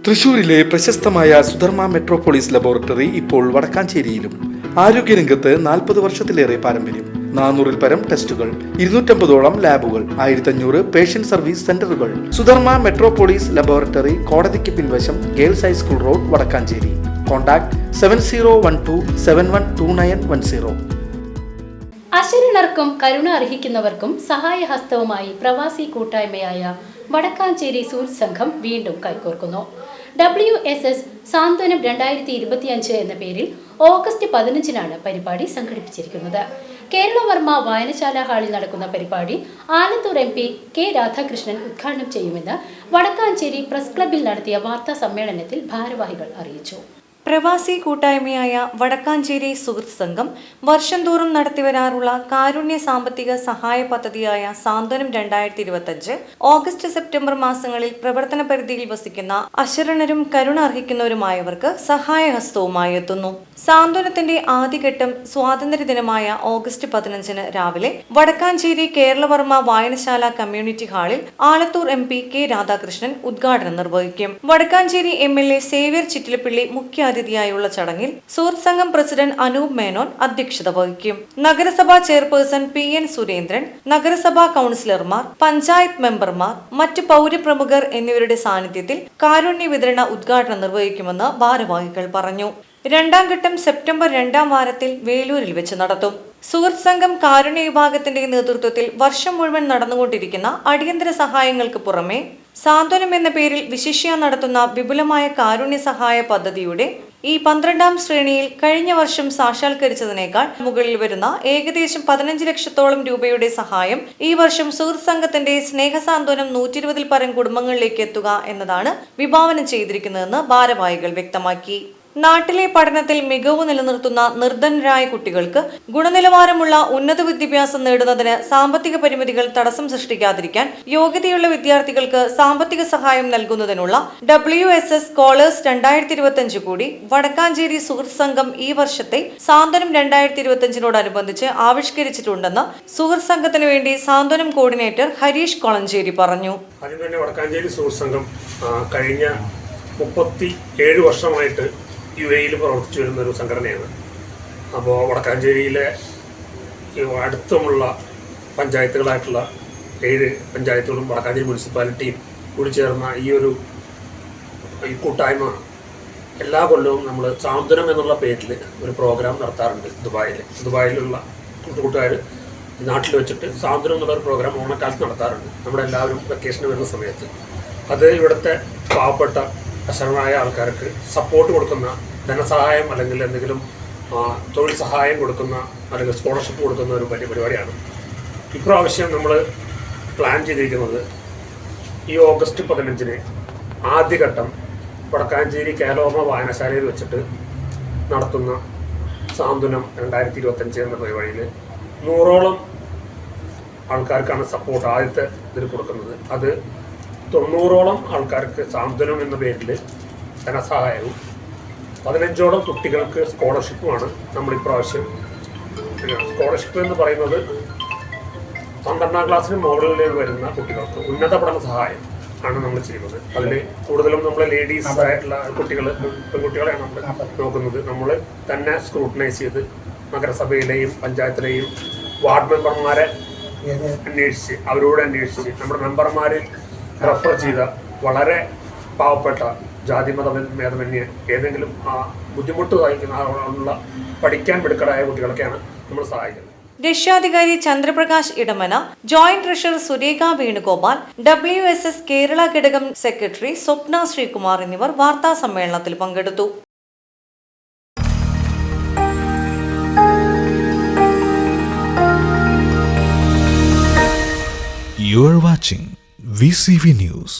തൃശൂരിലെ പ്രശസ്തമായ Sudharma Metropolis laboratory ഇപ്പോൾ വടക്കാഞ്ചേരിയിലും. ആരോഗ്യരംഗത്ത് 40 വർഷത്തിലേറെ പാരമ്പര്യം. 400-ൽ പരം ടെസ്റ്റുകൾ, 250ഓളം ലാബുകൾ, 1500 പേഷ്യന്റ് സർവീസ് സെന്ററുകൾ. സുധർമ്മ മെട്രോപോളിസ് ലബോറട്ടറി, കോടതിക്ക് പിൻവശം, girls high school road, Vadakkanchery. Contact 7012712910. അശരണർക്കും കരുണ അർഹിക്കുന്നവർക്കും സഹായഹസ്തവുമായി പ്രവാസി കൂട്ടായ്മയായ വടക്കാഞ്ചേരി സുഹൃത്ത് സംഘം വീണ്ടും കൈകോർക്കുന്നു. WSS സാന്ത്വനം 2025 എന്ന പേരിൽ ഓഗസ്റ്റ് 15-നാണ് പരിപാടി സംഘടിപ്പിച്ചിരിക്കുന്നത്. കേരളവർമ്മ വായനശാല ഹാളിൽ നടക്കുന്ന പരിപാടി ആലത്തൂർ MP കെ രാധാകൃഷ്ണൻ ഉദ്ഘാടനം ചെയ്യുമെന്ന് വടക്കാഞ്ചേരി പ്രസ് ക്ലബ്ബിൽ നടത്തിയ വാർത്താ സമ്മേളനത്തിൽ ഭാരവാഹികൾ അറിയിച്ചു. പ്രവാസി കൂട്ടായ്മയായ വടക്കാഞ്ചേരി സുഹൃത്ത് സംഘം വർഷം തോറും നടത്തിവരാറുള്ള കാരുണ്യ സാമ്പത്തിക സഹായ പദ്ധതിയായ സാന്ത്വനം 2025 ഓഗസ്റ്റ് സെപ്റ്റംബർ മാസങ്ങളിൽ പ്രവർത്തന പരിധിയിൽ വസിക്കുന്ന അശരണരും കരുണ അർഹിക്കുന്നവരുമായവർക്ക് സഹായഹസ്തവുമായി എത്തുന്നു. സാന്ത്വനത്തിന്റെ ആദ്യഘട്ടം സ്വാതന്ത്ര്യദിനമായ ഓഗസ്റ്റ് 15-ന് രാവിലെ വടക്കാഞ്ചേരി കേരളവർമ്മ വായനശാല കമ്മ്യൂണിറ്റി ഹാളിൽ ആലത്തൂർ MP കെ രാധാകൃഷ്ണൻ ഉദ്ഘാടനം നിർവഹിക്കും. വടക്കാഞ്ചേരി MLA സേവ്യർ ചിറ്റിലപ്പിള്ളി മുഖ്യാതിഥിയായുള്ള ചടങ്ങിൽ സുഹൃത്ത് സംഘം പ്രസിഡന്റ് അനൂപ് മേനോൻ അധ്യക്ഷത വഹിക്കും. നഗരസഭാ ചെയർപേഴ്സൺ PN സുരേന്ദ്രൻ, നഗരസഭാ കൌൺസിലർമാർ, പഞ്ചായത്ത് മെമ്പർമാർ, മറ്റ് പൗരപ്രമുഖർ എന്നിവരുടെ സാന്നിധ്യത്തിൽ കാരുണ്യ വിതരണ ഉദ്ഘാടനം നിർവഹിക്കുമെന്ന് ഭാരവാഹികൾ പറഞ്ഞു. രണ്ടാം ഘട്ടം സെപ്റ്റംബർ 2-ാം വാരത്തിൽ വേലൂരിൽ വെച്ച് നടത്തും. സുഹൃത്ത് സംഘം കാരുണ്യ വിഭാഗത്തിന്റെ നേതൃത്വത്തിൽ വർഷം മുഴുവൻ നടന്നുകൊണ്ടിരിക്കുന്ന അടിയന്തര സഹായങ്ങൾക്ക് പുറമെ സാന്ത്വനം എന്ന പേരിൽ വിശിഷ്യ നടത്തുന്ന വിപുലമായ കാരുണ്യ സഹായ പദ്ധതിയുടെ ഈ 12-ാം ശ്രേണിയിൽ കഴിഞ്ഞ വർഷം സാക്ഷാത്കരിച്ചതിനേക്കാൾ മുകളിൽ വരുന്ന ഏകദേശം 15 ലക്ഷത്തോളം രൂപയുടെ സഹായം ഈ വർഷം സുഹൃത്ത് സംഘത്തിന്റെ സ്നേഹസാന്ത്വനം 120-ൽ പരം കുടുംബങ്ങളിലേക്ക് എത്തുക എന്നതാണ് വിഭാവനം ചെയ്തിരിക്കുന്നതെന്ന് ഭാരവാഹികൾ വ്യക്തമാക്കി. നാട്ടിലെ പഠനത്തിൽ മികവ് നിലനിർത്തുന്ന നിർധനരായ കുട്ടികൾക്ക് ഗുണനിലവാരമുള്ള ഉന്നത വിദ്യാഭ്യാസം നേടുന്നതിന് സാമ്പത്തിക പരിമിതികൾ തടസ്സം സൃഷ്ടിക്കാതിരിക്കാൻ യോഗ്യതയുള്ള വിദ്യാർത്ഥികൾക്ക് സാമ്പത്തിക സഹായം നൽകുന്നതിനുള്ള WSS സ്കോളേഴ്സ് 2025 കൂടി വടക്കാഞ്ചേരി സുഹൃത്ത് സംഘം ഈ വർഷത്തെ സാന്ത്വനം 2025-നോടനുബന്ധിച്ച് ആവിഷ്കരിച്ചിട്ടുണ്ടെന്ന് സുഹൃത്ത് സംഘത്തിന് വേണ്ടി സാന്ത്വനം കോർഡിനേറ്റർ ഹരീഷ് കൊളഞ്ചേരി പറഞ്ഞു. വടക്കാഞ്ചേരി സുഹൃത്ത് സംഘം കഴിഞ്ഞ 37 വർഷമായിട്ട് UAE പ്രവർത്തിച്ചു വരുന്ന ഒരു സംഘടനയാണ്. അപ്പോൾ വടക്കാഞ്ചേരിയിലെ അടുത്തുമുള്ള പഞ്ചായത്തുകളായിട്ടുള്ള 7 പഞ്ചായത്തുകളും വടക്കാഞ്ചേരി മുനിസിപ്പാലിറ്റിയും കൂടി ചേർന്ന ഈ കൂട്ടായ്മ എല്ലാ കൊല്ലവും നമ്മൾ സാന്ത്വനം എന്നുള്ള പേരിൽ ഒരു പ്രോഗ്രാം നടത്താറുണ്ട്. ദുബായിലുള്ള കൂട്ടുകാർ നാട്ടിൽ വെച്ചിട്ട് സാന്ത്വനം എന്നുള്ള ഒരു പ്രോഗ്രാം ഓണക്കാലത്ത് നടത്താറുണ്ട്. നമ്മളെല്ലാവരും വെക്കേഷന് വരുന്ന സമയത്ത് അത് ഇവിടുത്തെ പാവപ്പെട്ട അശരണരായ ആൾക്കാർക്ക് സപ്പോർട്ട് കൊടുക്കുന്ന ധനസഹായം അല്ലെങ്കിൽ എന്തെങ്കിലും തൊഴിൽ സഹായം കൊടുക്കുന്ന അല്ലെങ്കിൽ സ്കോളർഷിപ്പ് കൊടുക്കുന്ന ഒരു വലിയ പരിപാടിയാണ്. ഇപ്രാവശ്യം നമ്മൾ പ്ലാൻ ചെയ്തിരിക്കുന്നത് ഈ ഓഗസ്റ്റ് 15-ന് ആദ്യഘട്ടം വടക്കാഞ്ചേരി കേരളവർമ്മ വായനശാലയിൽ വെച്ചിട്ട് നടത്തുന്ന സാന്ത്വനം 2025 എന്ന പരിപാടിയിൽ 100ഓളം ആൾക്കാർക്കാണ് സപ്പോർട്ട് ആദ്യത്തെ ഇതിൽ കൊടുക്കുന്നത്. അത് 90ഓളം ആൾക്കാർക്ക് സാന്ത്വനം എന്ന പേരിൽ ധനസഹായവും 15ഓളം കുട്ടികൾക്ക് സ്കോളർഷിപ്പുമാണ് നമ്മൾ ഇപ്രാവശ്യം. സ്കോളർഷിപ്പ് എന്ന് പറയുന്നത് 12-ാം ക്ലാസ്സിന് മുകളിൽ വരുന്ന കുട്ടികൾക്ക് ഉന്നത പഠന സഹായം ആണ് നമ്മൾ ചെയ്യുന്നത്. അതിൽ കൂടുതലും നമ്മൾ ലേഡീസ് ആയിട്ടുള്ള പെൺകുട്ടികളെയാണ് നമ്മൾ നോക്കുന്നത്. നമ്മൾ തന്നെ സ്ക്രൂട്ടനൈസ് ചെയ്ത് നഗരസഭയിലെയും പഞ്ചായത്തിലെയും വാർഡ് മെമ്പർമാരെ അന്വേഷിച്ച് നമ്മുടെ മെമ്പർമാർ റെഫർ ചെയ്ത വളരെ പാവപ്പെട്ട ജാതിമത ഭേദമന്യേ ഏതെങ്കിലും ബുദ്ധിമുട്ട് സഹിക്കുന്ന പഠിക്കാൻ മിടുക്കരായ കുട്ടികളൊക്കെയാണ് നമ്മൾ സഹായിക്കുന്നത്. രക്ഷാധികാരി Chandraprakash Idamana, joint treasurer Surekha Venugopal, WSS Kerala ഘടകം സെക്രട്ടറി സ്വപ്ന ശ്രീകുമാർ എന്നിവർ വാർത്താ സമ്മേളനത്തിൽ പങ്കെടുത്തു. You are watching VCV News.